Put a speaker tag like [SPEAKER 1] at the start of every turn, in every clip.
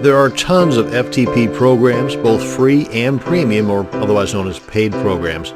[SPEAKER 1] There are tons of FTP programs, both free and premium, or otherwise known as paid programs.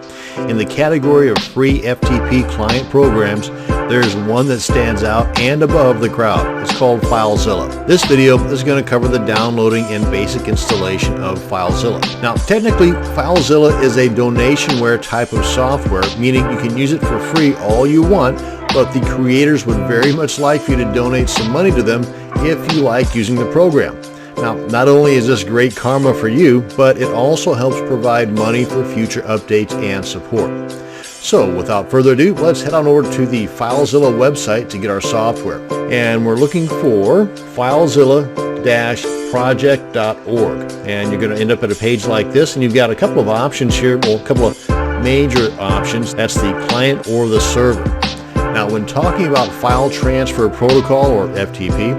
[SPEAKER 1] In the category of free FTP client programs, there's one that stands out and above the crowd. It's called FileZilla. This video is going to cover the downloading and basic installation of FileZilla. Now, technically, FileZilla is a donationware type of software, meaning you can use it for free all you want, but the creators would very much like you to donate some money to them if you like using the program. Now, not only is this great karma for you, but it also helps provide money for future updates and support. So without further ado, let's head on over to the FileZilla website to get our software. And we're looking for filezilla-project.org. And you're going to end up at a page like this, and you've got a couple of options here, well, a couple of major options. That's the client or the server. Now, when talking about file transfer protocol, or FTP,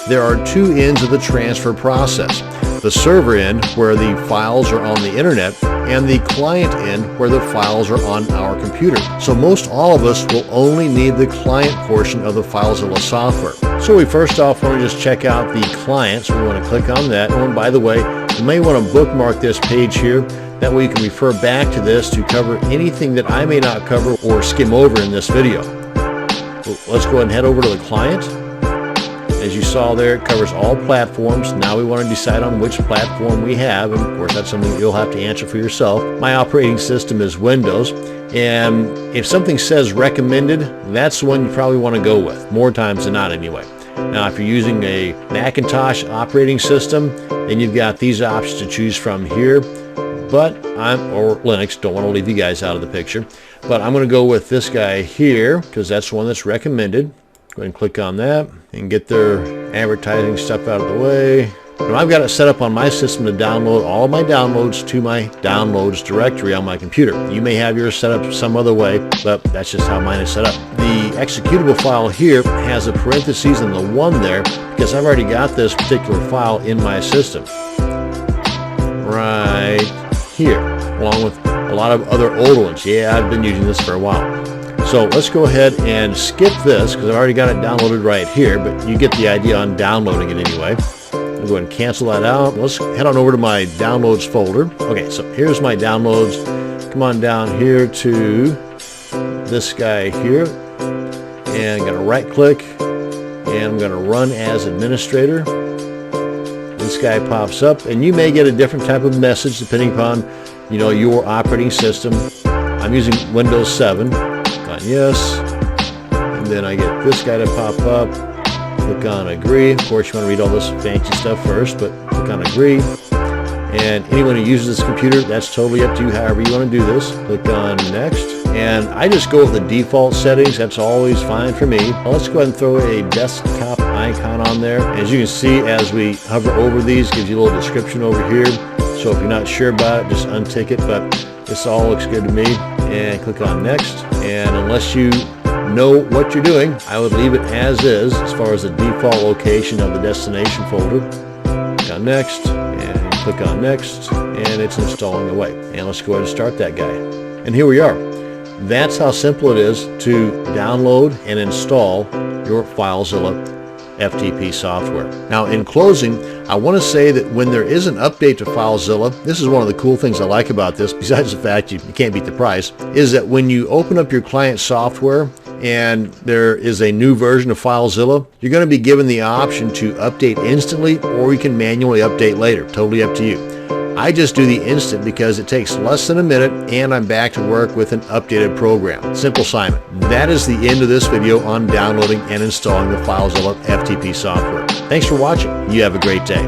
[SPEAKER 1] there are two ends of the transfer process. The server end, where the files are on the internet, and the client end, where the files are on our computer. So most all of us will only need the client portion of the FileZilla software. So we first off want to just check out the client, so we want to click on that. And by the way, you may want to bookmark this page here. That way you can refer back to this to cover anything that I may not cover or skim over in this video. Let's go ahead and head over to the client. As you saw there, it covers all platforms. Now we want to decide on which platform we have, and of course that's something that you'll have to answer for yourself. My operating system is Windows, and if something says recommended, that's the one you probably want to go with, more times than not anyway. Now if you're using a Macintosh operating system, then you've got these options to choose from here, but or Linux, don't want to leave you guys out of the picture, but I'm going to go with this guy here because that's the one that's recommended. Go ahead and click on that and get their advertising stuff out of the way. Now I've got it set up on my system to download all my downloads to my downloads directory on my computer. You may have yours set up some other way, but that's just how mine is set up. The executable file here has a parentheses and the 1 there because I've already got this particular file in my system. Right here, along with a lot of other old ones. Yeah, I've been using this for a while. So let's go ahead and skip this because I've already got it downloaded right here, but you get the idea on downloading it anyway. I'll go ahead and cancel that out. Let's head on over to my downloads folder. Okay, so here's my downloads. Come on down here to this guy here, and I'm going to right click, and I'm going to run as administrator. This guy pops up, and you may get a different type of message depending upon, your operating system. I'm using Windows 7. Yes, and then I get this guy to pop up. Click on agree. Of course, you want to read all this fancy stuff first, but click on agree. And anyone who uses this computer, that's totally up to you, however you want to do this. Click on next. And I just go with the default settings. That's always fine for me. Well, let's go ahead and throw a desktop icon on there. As you can see, as we hover over these, gives you a little description over here. So if you're not sure about it, just untick it, but this all looks good to me. And click on next. And unless you know what you're doing, I would leave it as is as far as the default location of the destination folder. Click on next and click on next, and it's installing away. And let's go ahead and start that guy. And here we are. That's how simple it is to download and install your FileZilla FTP software. Now in closing, I want to say that when there is an update to FileZilla, this is one of the cool things I like about this, besides the fact you can't beat the price, is that when you open up your client software and there is a new version of FileZilla, you're going to be given the option to update instantly, or you can manually update later. Totally up to you. I just do the instant because it takes less than a minute and I'm back to work with an updated program. Simple Simon. That is the end of this video on downloading and installing the FileZilla FTP software. Thanks for watching. You have a great day.